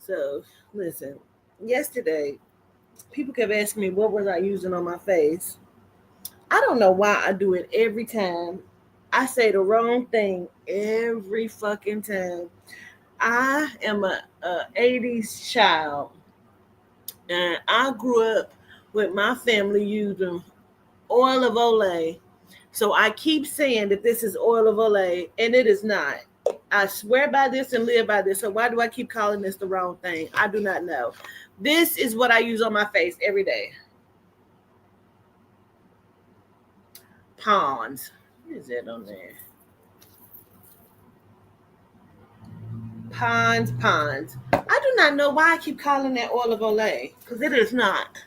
So, listen, yesterday, people kept asking me what was I using on my face. I don't know why I do it every time. I say the wrong thing every fucking time. I am a 80s child, and I grew up with my family using oil of Olay. So I keep saying that this is oil of Olay, and it is not. I swear by this and live by this. So why do I keep calling this the wrong thing? I do not know. This is what I use on my face every day. Pawns. What is that on there? Pawns. I do not know why I keep calling that oil of Olay, because it is not.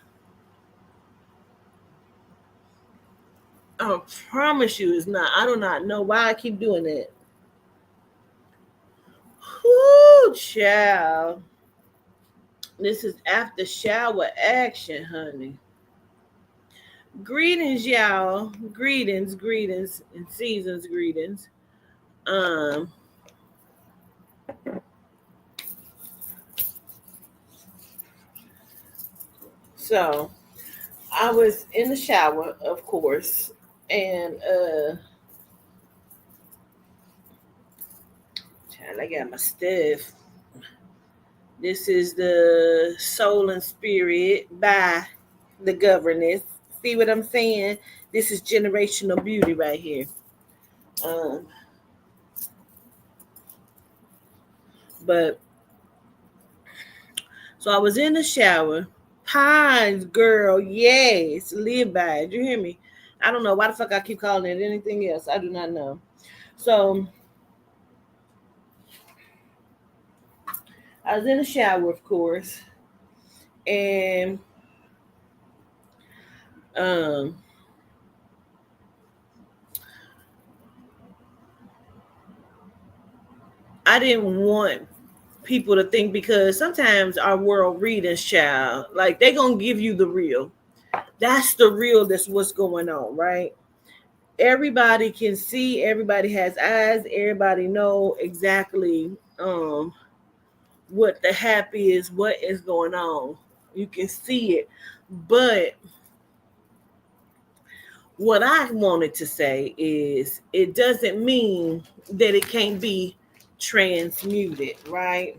I promise you it's not. I do not know why I keep doing it. Whoo, child. This is after shower action, honey. Greetings, y'all. Greetings, and seasons greetings. Um, so I was in the shower, of course, and child, I got my stuff. This is the Soul and Spirit by the Governess. See what I'm saying? This is generational beauty right here. Um, but so I was in the shower. Pines, girl, yes, live by it. You hear me? I don't know why the fuck I keep calling it anything else. I do not know. So I was in the shower, of course, and um, I didn't want people to think, because sometimes our world readings, child, like they gonna give you the real. That's the real. That's what's going on, right? Everybody can see. Everybody has eyes. Everybody know exactly what the happy is, what is going on. You can see it, but what I wanted to say is it doesn't mean that it can't be transmuted, right?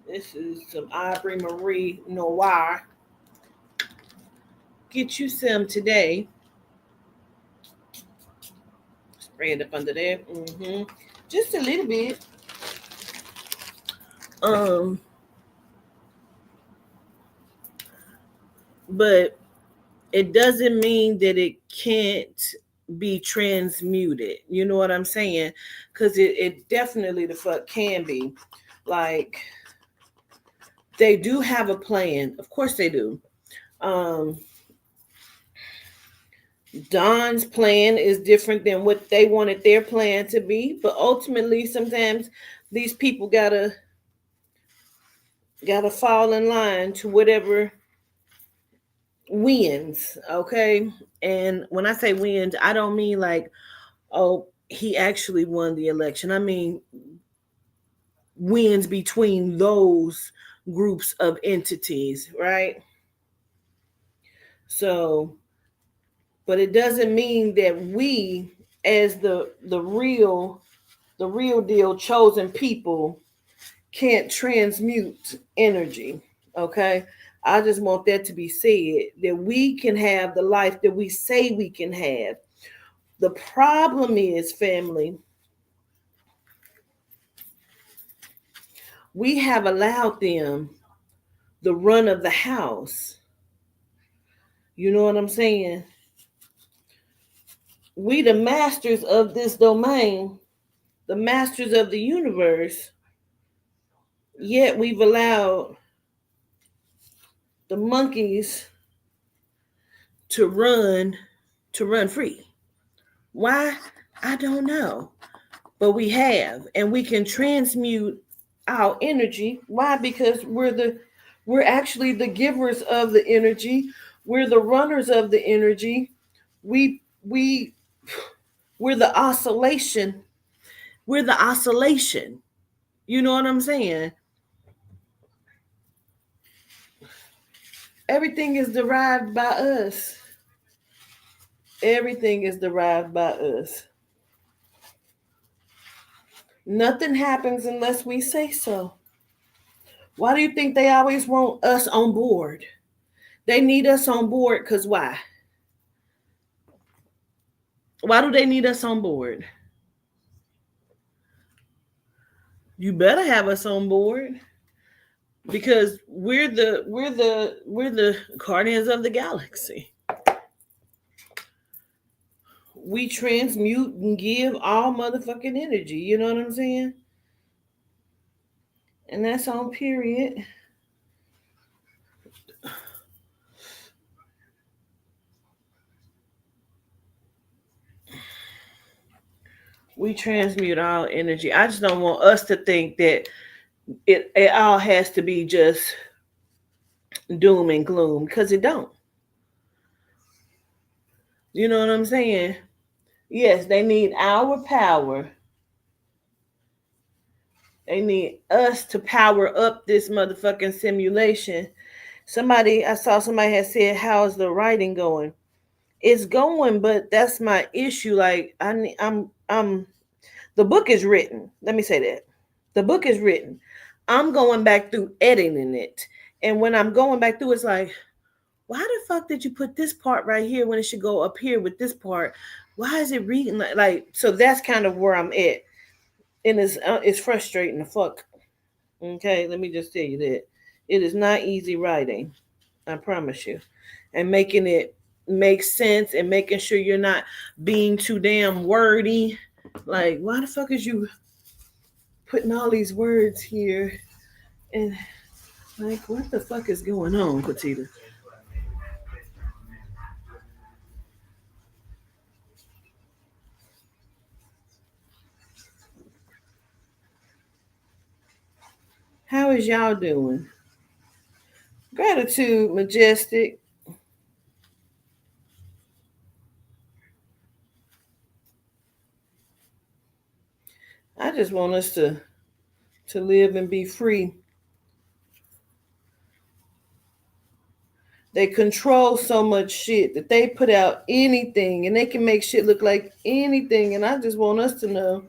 This is some Aubrey Marie Noir. Get you some today. Spray it up under there. Just a little bit. Um, but it doesn't mean that it can't be transmuted. You know what I'm saying? Because it definitely the fuck can be. Like, they do have a plan. Of course they do. Um, Don's plan is different than what they wanted their plan to be. But ultimately, sometimes these people gotta fall in line to whatever wins. Okay. And when I say wins, I don't mean like, oh, he actually won the election. I mean wins between those groups of entities, right? So, but it doesn't mean that we, as the real deal chosen people, can't transmute energy. Okay, I just want that to be said, that we can have the life that we say we can have. The problem is, family, we have allowed them the run of the house. You know what I'm saying? We, the masters of this domain, the masters of the universe, yet we've allowed the monkeys to run free. Why? I don't know. But we have, and we can transmute our energy. Why? Because we're actually the givers of the energy. We're the runners of the energy. We we're the oscillation We're the oscillation. You know what I'm saying? Everything is derived by us. Everything is derived by us. Nothing happens unless we say so. Why do you think they always want us on board? They need us on board because why? Why do they need us on board? You better have us on board because we're the guardians of the galaxy. We transmute and give all motherfucking energy. You know what I'm saying? And that's on period. We transmute all energy. I just don't want us to think that it all has to be just doom and gloom because it don't. You know what I'm saying? Yes, they need our power. They need us to power up this motherfucking simulation. I saw somebody had said, "How's the writing going?" It's going, but that's my issue. Like I'm the book is written. Let me say that. The book is written. I'm going back through editing it. And when I'm going back through, it's like, why the fuck did you put this part right here when it should go up here with this part? Why is it reading like so? That's kind of where I'm at, and it's frustrating the fuck. Okay, let me just tell you that it is not easy writing. I promise you, and making it make sense and making sure you're not being too damn wordy. Like, why the fuck is you putting all these words here? And like, what the fuck is going on, Petita? How is y'all doing? Gratitude, Majestic. I just want us to live and be free. They control so much shit that they put out anything and they can make shit look like anything. And I just want us to know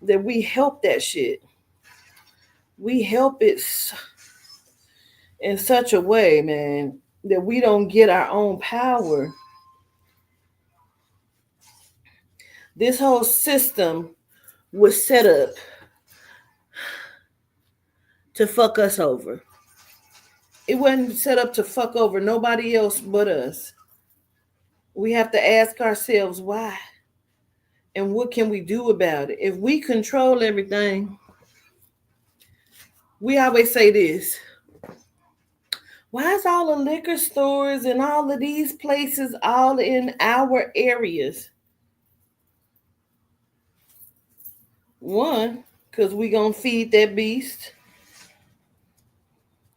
that we help that shit. We help it in such a way, man, that we don't get our own power. This whole system was set up to fuck us over. It wasn't set up to fuck over nobody else but us. We have to ask ourselves why and what can we do about it. If we control everything, we always say this: why is all the liquor stores and all of these places all in our areas? One, because we gonna feed that beast.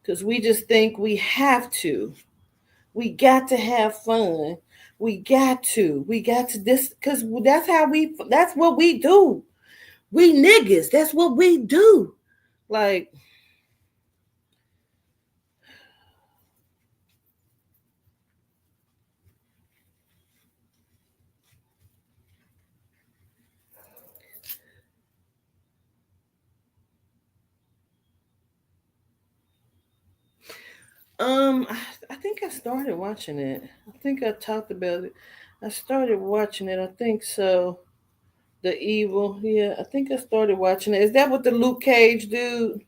Because we just think we have to. We got to have fun. We got to this because that's what we do. We niggas, that's what we do. Like, I think I started watching it. I think I talked about it. I started watching it. I think so. The Evil. Yeah, I think I started watching it. Is that what the Luke Cage dude?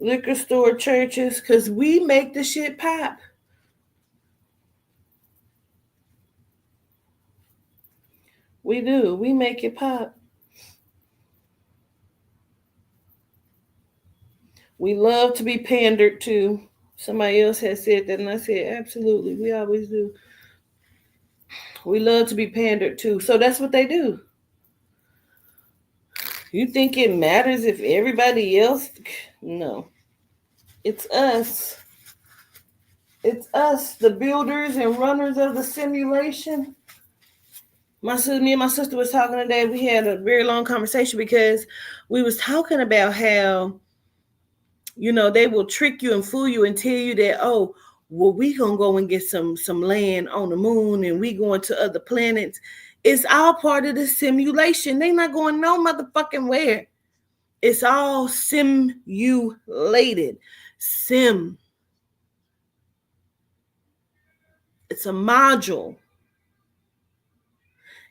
Liquor store churches? Because we make the shit pop. We do. We make it pop. We love to be pandered to. Somebody else has said that, and I said, absolutely. We always do. We love to be pandered to. So that's what they do. You think it matters if everybody else? No. It's us. It's us, the builders and runners of the simulation. Me and my sister was talking today. We had a very long conversation because we was talking about how, they will trick you and fool you and tell you that, oh, well, we gonna go and get some land on the moon and we going to other planets. It's all part of the simulation. They not going no motherfucking where. It's all simulated. Sim. It's a module.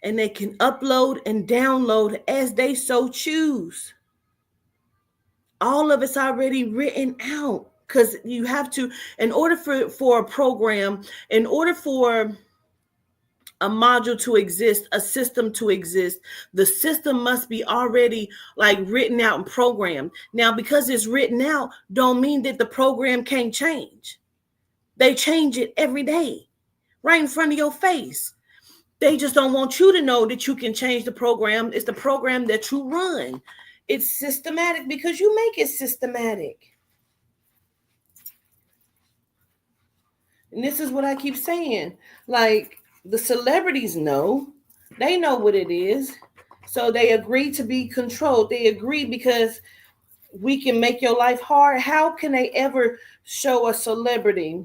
And they can upload and download as they so choose. All of it's already written out, because you have to, in order for a program, in order for a module to exist, a system to exist, the system must be already like written out and programmed. Now, because it's written out, don't mean that the program can't change. They change it every day, right in front of your face. They just don't want you to know that you can change the program. It's the program that you run. It's systematic because you make it systematic. And this is what I keep saying. Like, the celebrities know. They know what it is. So they agree to be controlled. They agree because we can make your life hard. How can they ever show a celebrity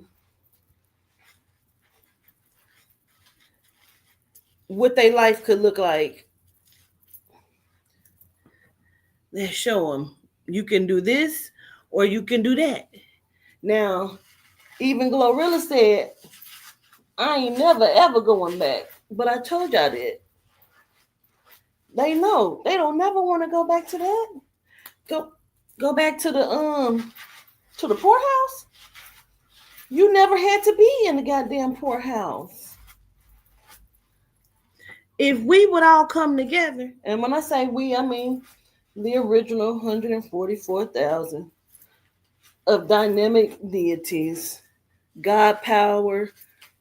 what their life could look like? They show them, you can do this or you can do that. Now, even Glorilla said, I ain't never ever going back. But I told y'all that. They know. They don't never want to go back to that. Go back to the poorhouse. You never had to be in the goddamn poorhouse. If we would all come together, and when I say we, I mean the original 144,000 of dynamic deities, God power,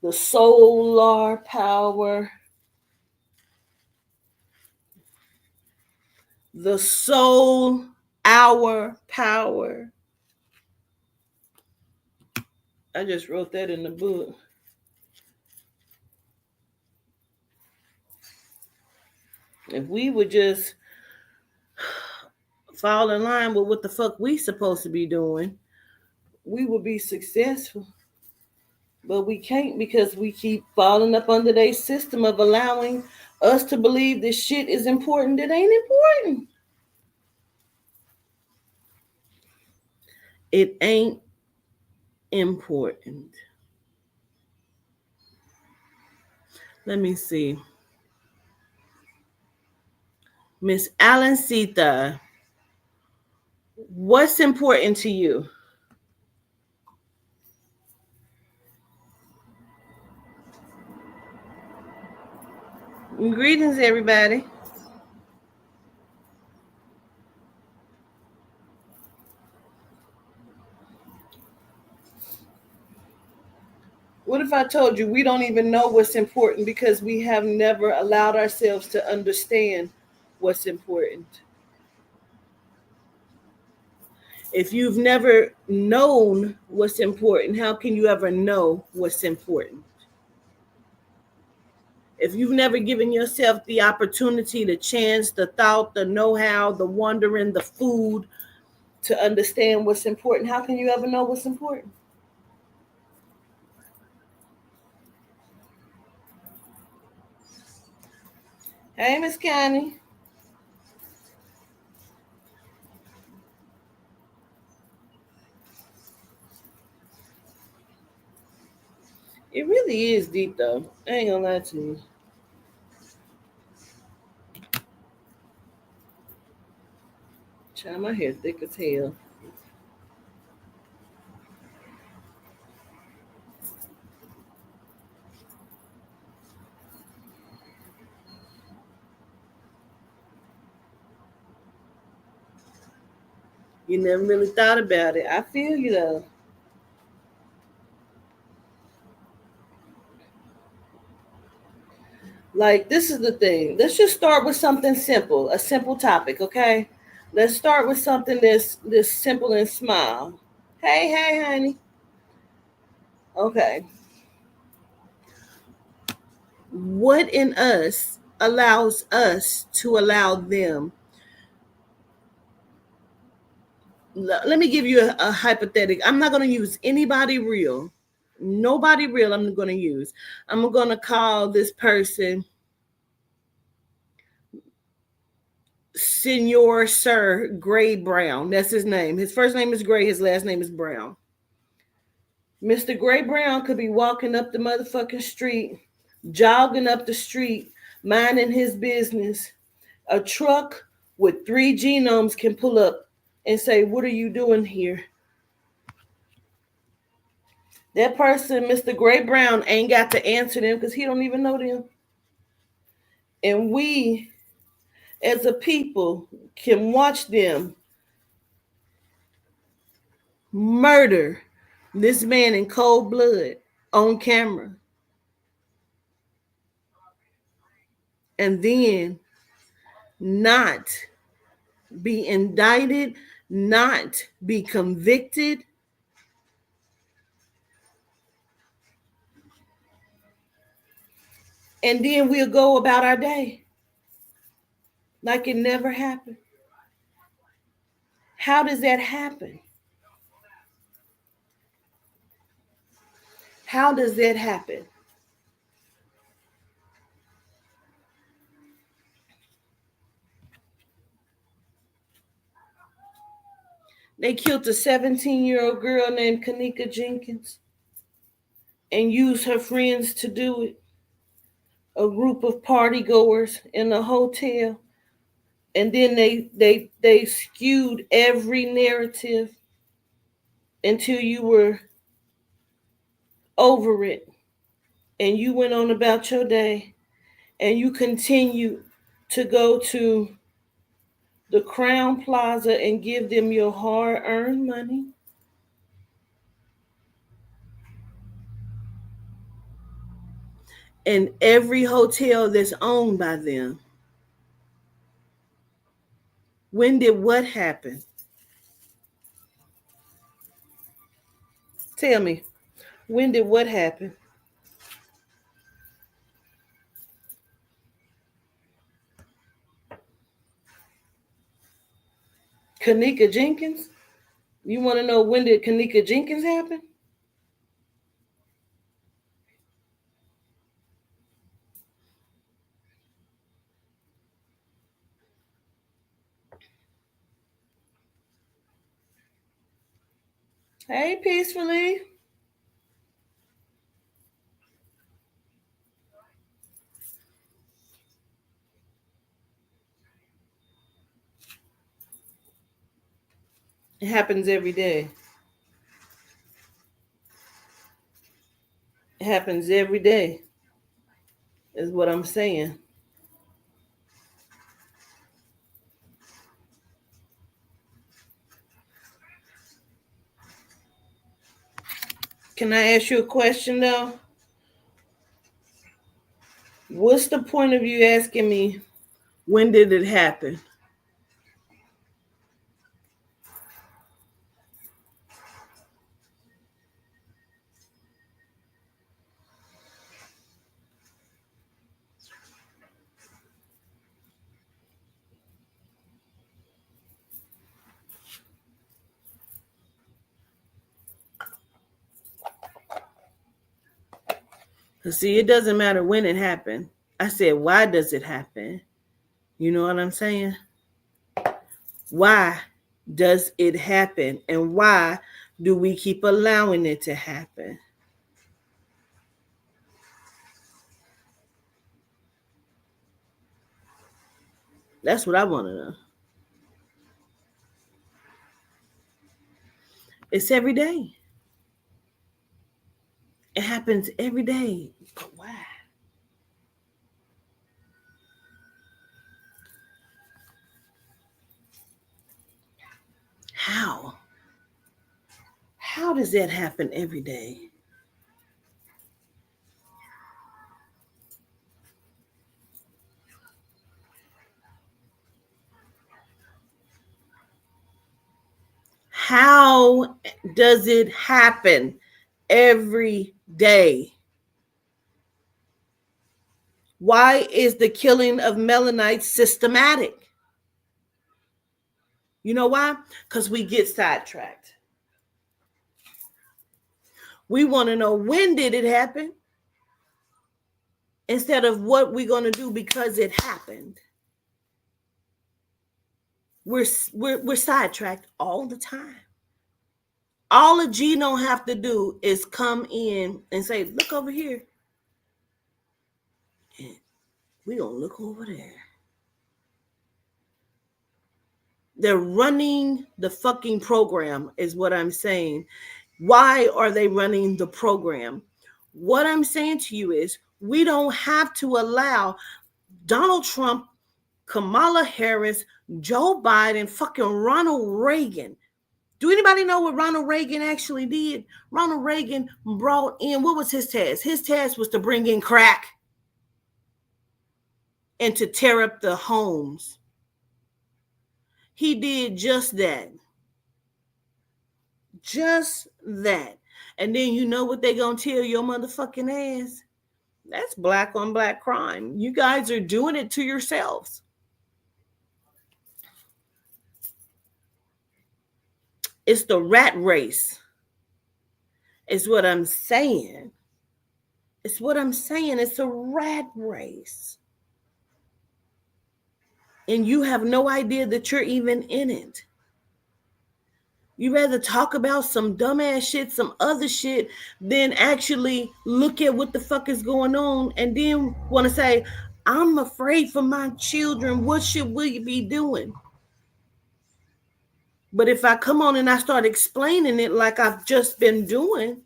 the solar power, the soul, our power. I just wrote that in the book. If we would just fall in line with what the fuck we supposed to be doing, we would be successful. But we can't, because we keep falling up under their system of allowing us to believe this shit is important that ain't important. It ain't important. Let me see. Miss Alan Sita, what's important to you? Greetings, everybody. What if I told you we don't even know what's important because we have never allowed ourselves to understand what's important? If you've never known what's important, how can you ever know what's important? If you've never given yourself the opportunity, the chance, the thought, the know-how, the wondering, the food to understand what's important, how can you ever know what's important? Hey, Miss Connie. It really is deep, though. I ain't gonna lie to you. Child, my hair thick as hell. You never really thought about it. I feel you, though. Like, this is the thing. Let's just start with something simple, a simple topic, okay? Let's start with something that's simple and smile. Hey, honey. Okay. What in us allows us to allow them. Let me give you a hypothetical. I'm not going to use anybody real. Nobody real I'm going to use. I'm going to call this person Senor Sir Gray Brown. That's his name. His first name is Gray. His last name is Brown. Mr. Gray Brown could be walking up the motherfucking street, jogging up the street, minding his business. A truck with 3 genomes can pull up and say, "What are you doing here?" That person, Mr. Gray Brown, ain't got to answer them because he don't even know them. And we, as a people, can watch them murder this man in cold blood on camera. And then not be indicted, not be convicted. And then we'll go about our day like it never happened. How does that happen? How does that happen? They killed a 17-year-old girl named Kanika Jenkins and used her friends to do it. A group of party goers in a hotel. And then they skewed every narrative until you were over it. And you went on about your day. And you continue to go to the Crown Plaza and give them your hard-earned money. And every hotel that's owned by them. When did what happen? Tell me, when did what happen? Kanika Jenkins? You want to know when did Kanika Jenkins happen? Hey, Peacefully. It happens every day. It happens every day, is what I'm saying. Can I ask you a question, though? What's the point of you asking me, when did it happen? See, it doesn't matter when it happened. I said, why does it happen? You know what I'm saying? Why does it happen? And why do we keep allowing it to happen? That's what I want to know. It's every day. It happens every day. But why? How? How does that happen every day? How does it happen every day? Why is the killing of Melanites systematic? You know why? Because we get sidetracked. We want to know, when did it happen, instead of what we're going to do because it happened. We're sidetracked all the time. All a G don't have to do is come in and say, look over here. And we don't look over there. They're running the fucking program, is what I'm saying. Why are they running the program? What I'm saying to you is, we don't have to allow Donald Trump, Kamala Harris, Joe Biden, fucking Ronald Reagan. Do anybody know what Ronald Reagan actually did? Ronald Reagan brought in, what was his task? His task was to bring in crack and to tear up the homes. He did just that. Just that. And then you know what they gonna tell your motherfucking ass? That's black on black crime. You guys are doing it to yourselves. It's the rat race. It's what I'm saying. It's what I'm saying. It's a rat race. And you have no idea that you're even in it. You rather talk about some dumbass shit, some other shit, than actually look at what the fuck is going on and then want to say, I'm afraid for my children. What should we be doing? But if I come on and I start explaining it like I've just been doing,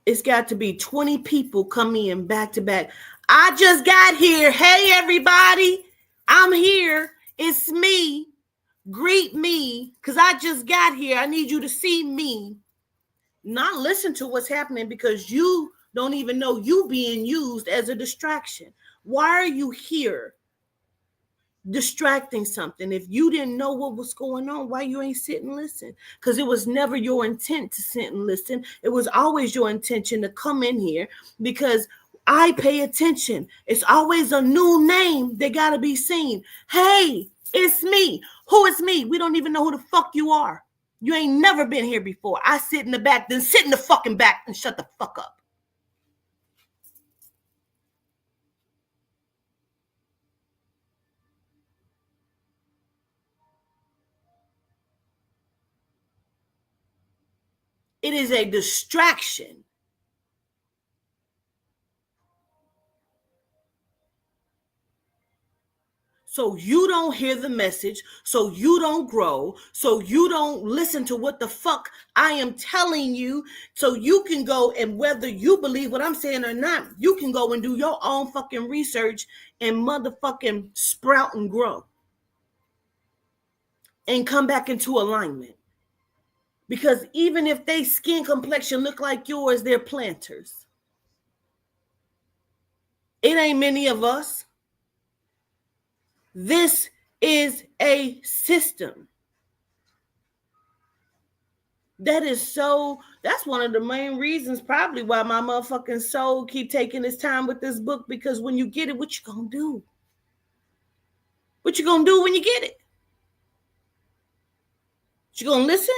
it's got to be 20 people come in back to back. I just got here. Hey, everybody. I'm here. It's me. Greet me, because I just got here. I need you to see me. Not listen to what's happening, because you don't even know you being used as a distraction. Why are you here distracting something? If you didn't know what was going on, why you ain't sit and listen? Because it was never your intent to sit and listen. It was always your intention to come in here, because I pay attention. It's always a new name that got to be seen. Hey, it's me. Who is me? We don't even know who the fuck you are. You ain't never been here before. I sit in the back, then sit in the fucking back and shut the fuck up. It is a distraction. So you don't hear the message, so you don't grow, so you don't listen to what the fuck I am telling you, so you can go, and whether you believe what I'm saying or not, you can go and do your own fucking research and motherfucking sprout and grow and come back into alignment. Because even if they skin complexion look like yours, they're planters. It ain't many of us. This is a system. That's one of the main reasons probably why my motherfucking soul keep taking its time with this book, because when you get it, what you gonna do? What you gonna do when you get it? You gonna listen?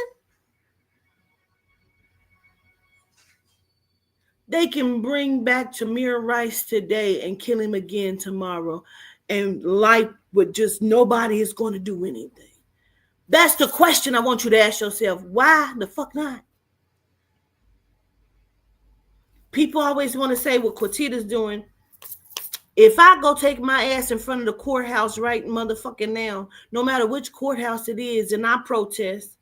They can bring back Tamir Rice today and kill him again tomorrow, and life would just, nobody is going to do anything. That's the question I want you to ask yourself. Why the fuck not? People always want to say what Quatita's doing. If I go take my ass in front of the courthouse right motherfucking now, no matter which courthouse it is, and I protest,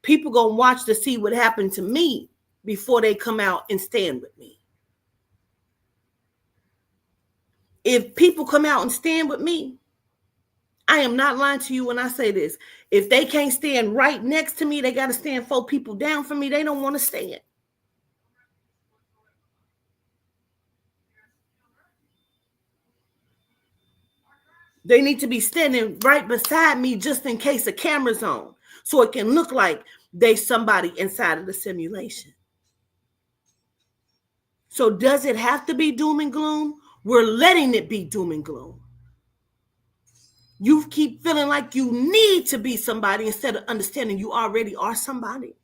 people gonna watch to see what happened to me before they come out and stand with me. If people come out and stand with me, I am not lying to you when I say this. If they can't stand right next to me, they got to stand 4 people down from me. They don't want to stand. They need to be standing right beside me just in case the camera's on, so it can look like they somebody inside of the simulation. So does it have to be doom and gloom? We're letting it be doom and gloom. You keep feeling like you need to be somebody instead of understanding you already are somebody.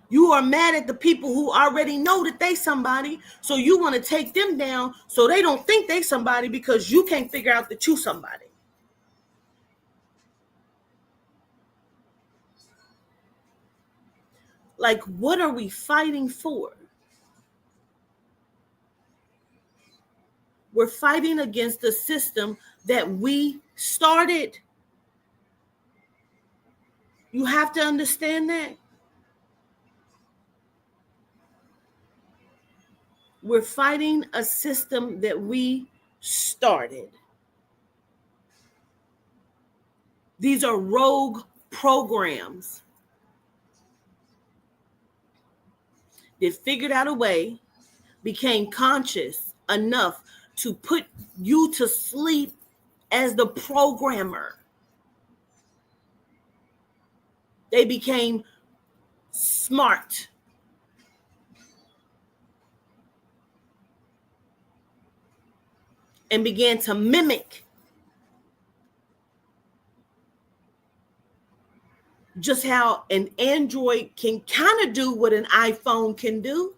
You are mad at the people who already know that they somebody, so you want to take them down so they don't think they somebody because you can't figure out that you somebody. Like, what are we fighting for? We're fighting against the system that we started. You have to understand that. We're fighting a system that we started. These are rogue programs that figured out a way, became conscious enough to put you to sleep as the programmer. They became smart. And began to mimic just how an Android can kind of do what an iPhone can do.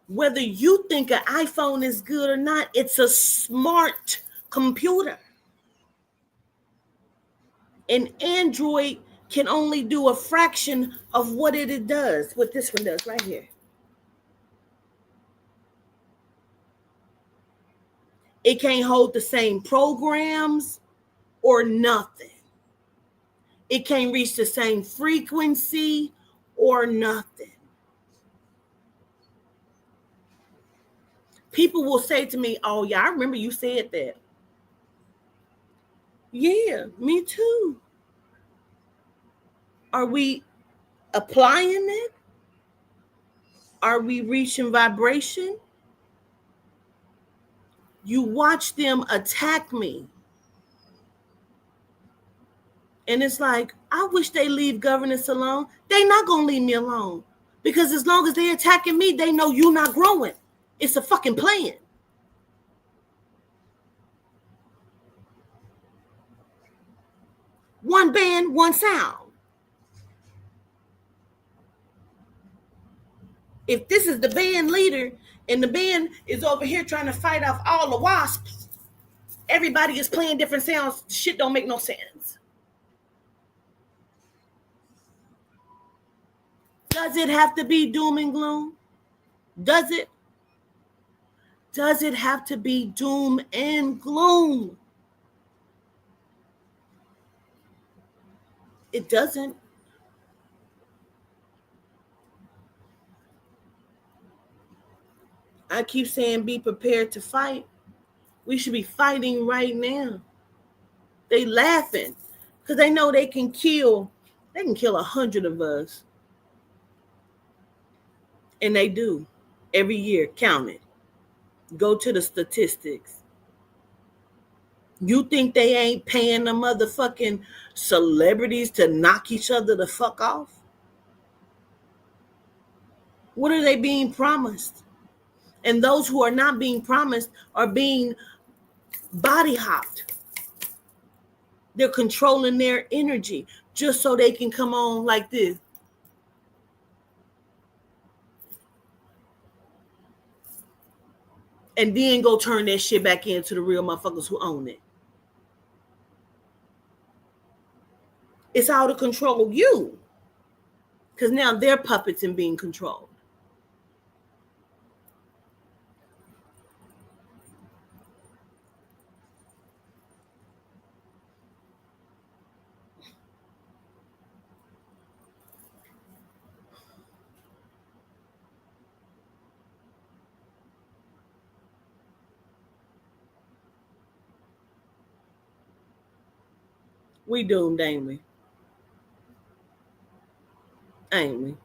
Whether you think an iPhone is good or not, it's a smart computer. An Android can only do a fraction of what it does, what this one does right here. It can't hold the same programs or nothing. It can't reach the same frequency or nothing. People will say to me, oh, yeah, I remember you said that. Yeah, me too. Are we applying it? Are we reaching vibration? You watch them attack me. And it's like, I wish they leave governance alone. They not going to leave me alone. Because as long as they attacking me, they know you're not growing. It's a fucking plan. One band, one sound. If this is the band leader and the band is over here trying to fight off all the wasps, everybody is playing different sounds. Shit don't make no sense. Does it have to be doom and gloom? Does it? Does it have to be doom and gloom? It doesn't. I keep saying be prepared to fight. We should be fighting right now. They laughing because they know they can kill 100 of us. And they do. Every year, count it. Go to the statistics. You think they ain't paying the motherfucking celebrities to knock each other the fuck off? What are they being promised? And those who are not being promised are being body hopped. They're controlling their energy just so they can come on like this. And then go turn that shit back into the real motherfuckers who own it. It's all to control you. Because now they're puppets and being controlled. We doomed, ain't we? Ain't we?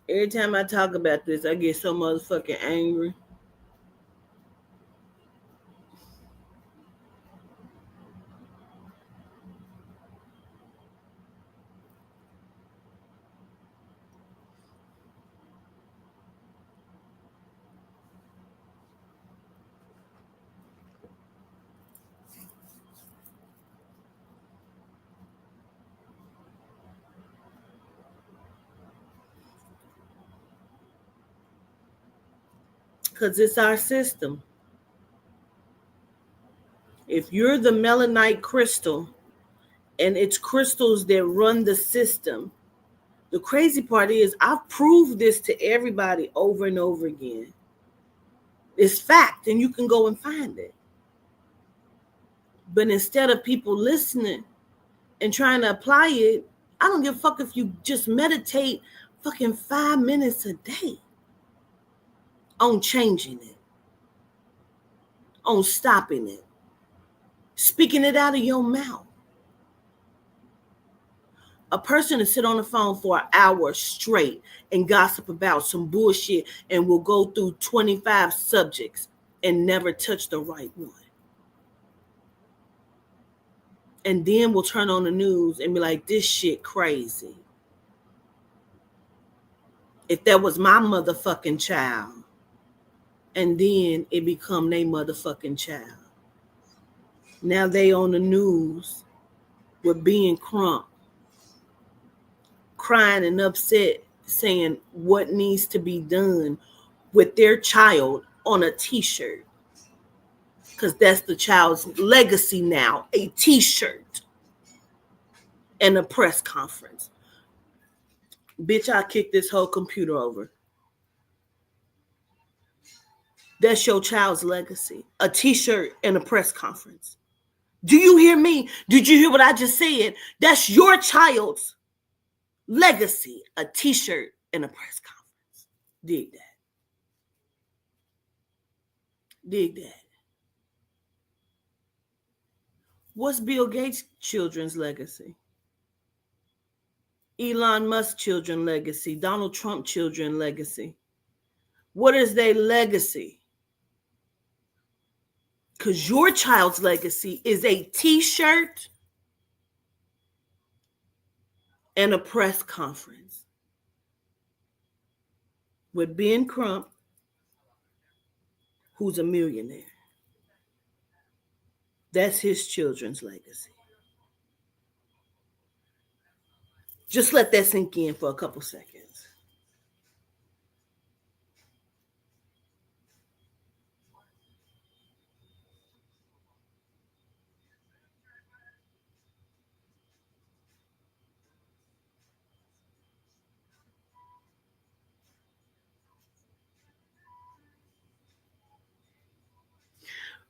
Every time I talk about this, I get so motherfucking angry. Because it's our system. If you're the melanite crystal and it's crystals that run the system, the crazy part is I've proved this to everybody over and over again. It's fact, and you can go and find it. But instead of people listening and trying to apply it, I don't give a fuck if you just meditate fucking 5 minutes a day on changing it, on stopping it, speaking it out of your mouth. A person to sit on the phone for an hour straight and gossip about some bullshit and will go through 25 subjects and never touch the right one. And then we'll turn on the news and be like, this shit crazy. If that was my motherfucking child, and then it become their motherfucking child. Now they on the news with being crump, crying and upset, saying what needs to be done with their child on a t-shirt. Because that's the child's legacy now, a t-shirt and a press conference. Bitch, I kicked this whole computer over. That's your child's legacy, a t-shirt and a press conference. Do you hear me? Did you hear what I just said? That's your child's legacy, a t-shirt and a press conference. Dig that. Dig that. What's Bill Gates' children's legacy? Elon Musk children's legacy? Donald Trump children's legacy? What is their legacy? Because your child's legacy is a t-shirt and a press conference with Ben Crump, who's a millionaire. That's his children's legacy. Just let that sink in for a couple seconds.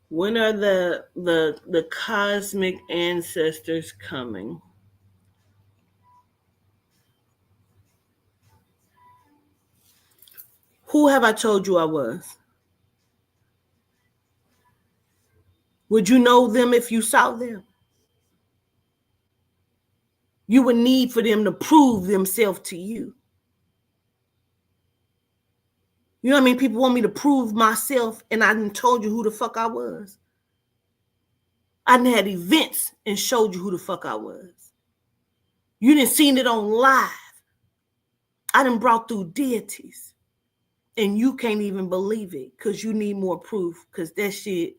When are the cosmic ancestors coming? Who have I told you I was? Would you know them if you saw them? You would need for them to prove themselves to you. You know what I mean? People want me to prove myself, and I done told you who the fuck I was. I done had events and showed you who the fuck I was. You done seen it on live. I done brought through deities. And you can't even believe it because you need more proof, because that shit,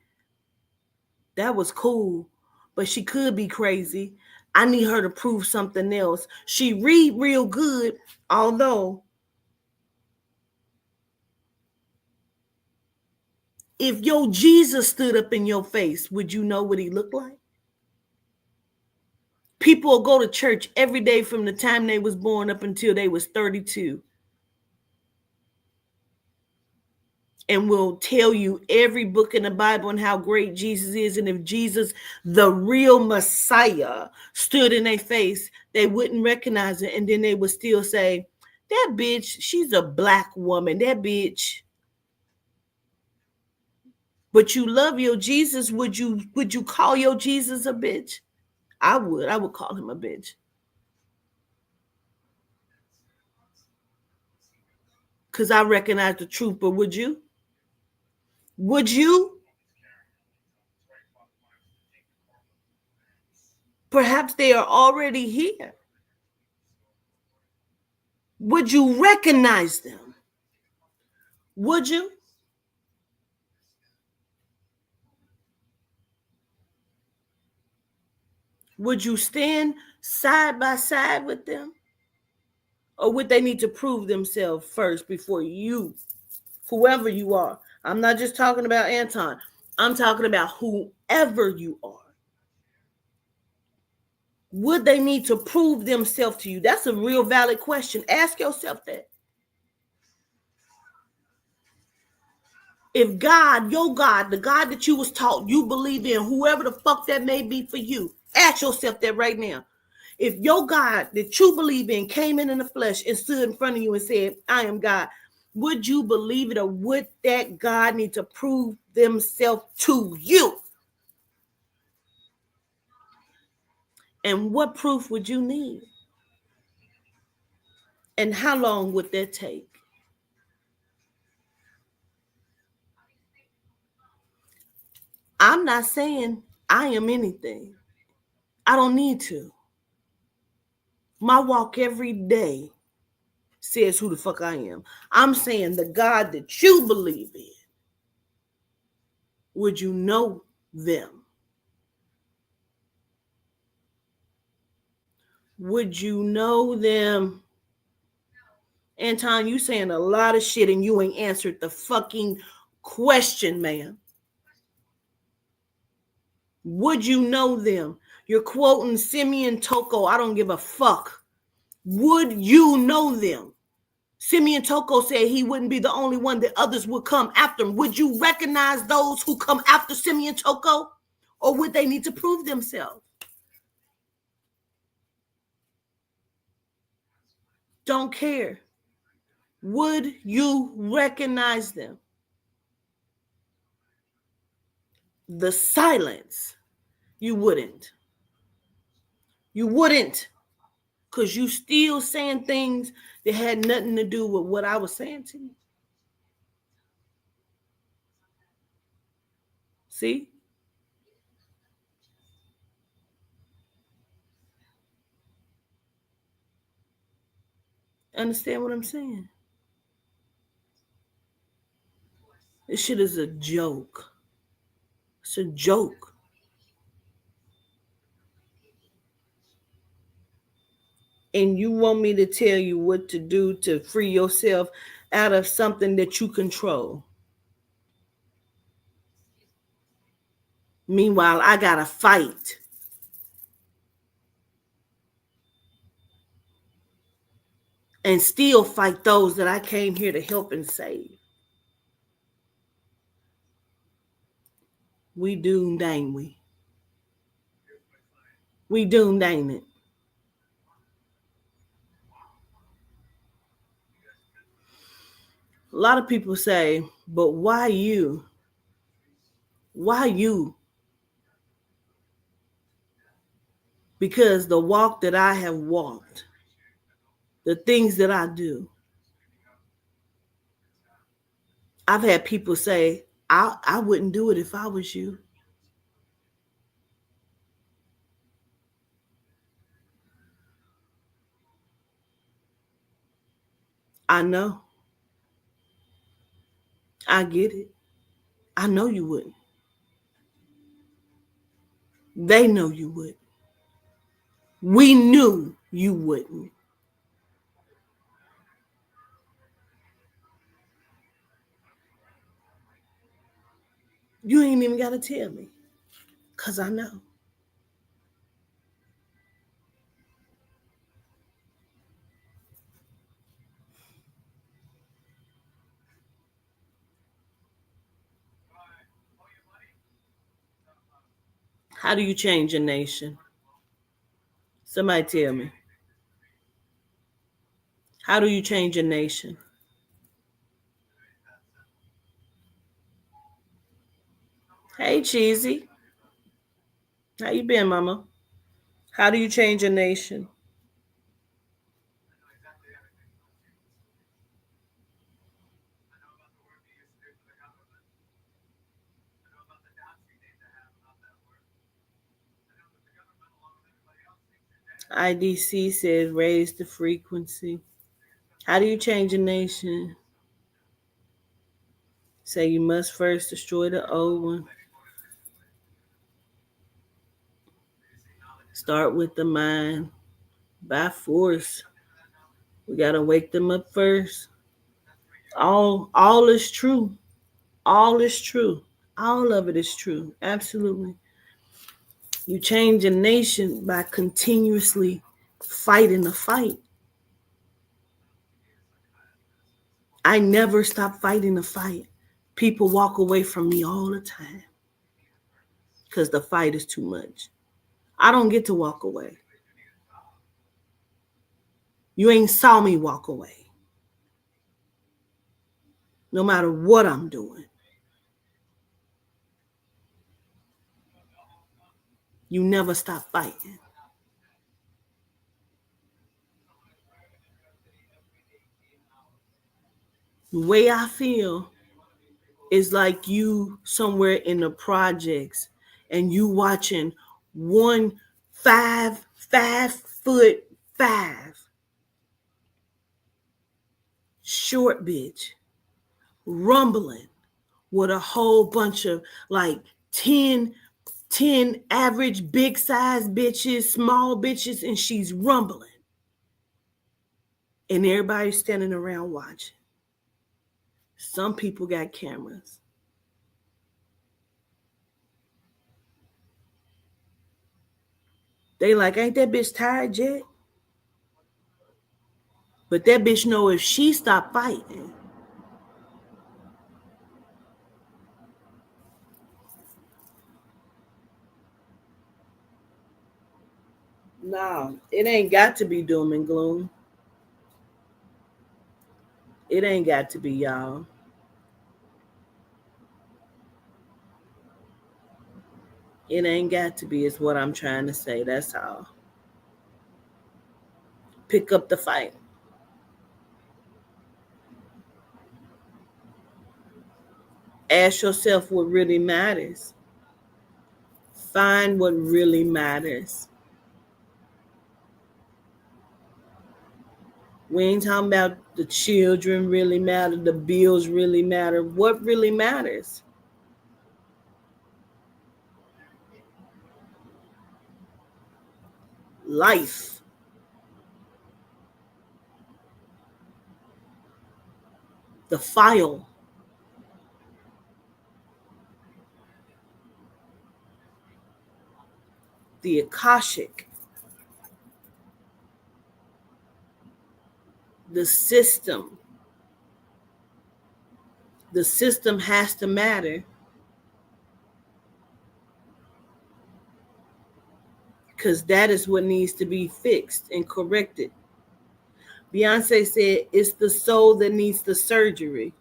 that was cool. But she could be crazy. I need her to prove something else. She read real good, although if your Jesus stood up in your face, would you know what he looked like? People will go to church every day from the time they was born up until they was 32. And will tell you every book in the Bible and how great Jesus is. And if Jesus, the real Messiah, stood in their face, they wouldn't recognize it. And then they would still say, that bitch, she's a black woman. That bitch. But you love your Jesus. Would you call your Jesus a bitch? I would call him a bitch. Because I recognize the truth, but would you? Would you? Perhaps they are already here. Would you recognize them? Would you? Would you stand side by side with them? Or would they need to prove themselves first before you, whoever you are? I'm not just talking about Anton. I'm talking about whoever you are. Would they need to prove themselves to you? That's a real valid question. Ask yourself that. If God, your God, the God that you was taught, you believe in, whoever the fuck that may be for you, ask yourself that right now. If your God that you believe in came in the flesh and stood in front of you and said, I am God, would you believe it, or would that God need to prove themselves to you? And what proof would you need? And how long would that take? I'm not saying I am anything. I don't need to. My walk every day says who the fuck I am. I'm saying the God that you believe in, would you know them? Would you know them? Anton, you saying a lot of shit and you ain't answered the fucking question, man. Would you know them? You're quoting Simeon Toko. I don't give a fuck. Would you know them? Simeon Toko said he wouldn't be the only one, that others would come after him. Would you recognize those who come after Simeon Toko? Or would they need to prove themselves? Don't care. Would you recognize them? The silence, you wouldn't. You wouldn't. Because you still saying things that had nothing to do with what I was saying to you. See? Understand what I'm saying? This shit is a joke. It's a joke. And you want me to tell you what to do to free yourself out of something that you control. Meanwhile, I gotta fight. And still fight those that I came here to help and save. We doomed, ain't we? We doomed, ain't it? A lot of people say, but why you? Why you? Because the walk that I have walked, the things that I do, I've had people say, I wouldn't do it if I was you. I know. I get it. I know you wouldn't. They know you would. We knew you wouldn't. You ain't even got to tell me, because I know. How do you change a nation? Somebody tell me. How do you change a nation? Hey, Cheesy. How you been, mama? How do you change a nation? IDC says raise the frequency. How do you change a nation? Say you must first destroy the old one. Start with the mind. By force. We gotta wake them up first. All is true. All is true. All of it is true. Absolutely. You change a nation by continuously fighting the fight. I never stop fighting the fight. People walk away from me all the time because the fight is too much. I don't get to walk away. You ain't saw me walk away. No matter what I'm doing. You never stop fighting. The way I feel is like you somewhere in the projects and you watching one 5'5" short bitch rumbling with a whole bunch of like 10 average big size bitches, small bitches, and she's rumbling. And everybody's standing around watching. Some people got cameras. They like, ain't that bitch tired yet? But that bitch know if she stop fighting, no, it ain't got to be doom and gloom. It ain't got to be, y'all. It ain't got to be, is what I'm trying to say. That's all. Pick up the fight. Ask yourself what really matters. Find what really matters. We ain't talking about the children really matter, the bills really matter. What really matters? Life. The file. The Akashic. The system. The system has to matter because that is what needs to be fixed and corrected. Beyonce said it's the soul that needs the surgery.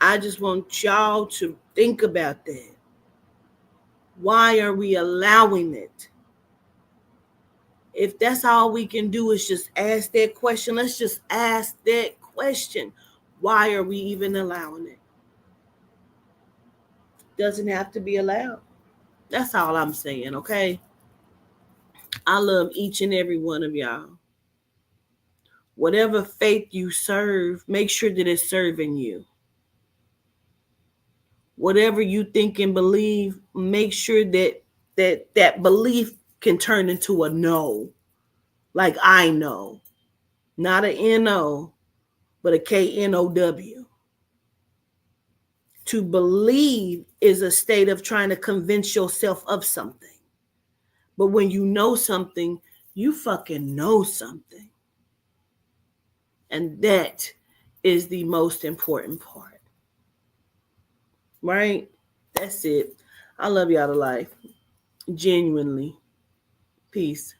I just want y'all to think about that. Why are we allowing it? If that's all we can do is just ask that question, let's just ask that question. Why are we even allowing it? Doesn't have to be allowed. That's all I'm saying, okay? I love each and every one of y'all. Whatever faith you serve, make sure that it's serving you. Whatever you think and believe, make sure that belief can turn into a no. Like I know. Not a N-O, but a K-N-O-W. To believe is a state of trying to convince yourself of something. But when you know something, you fucking know something. And that is the most important part. Right? That's it. I love y'all to life. Genuinely. Peace.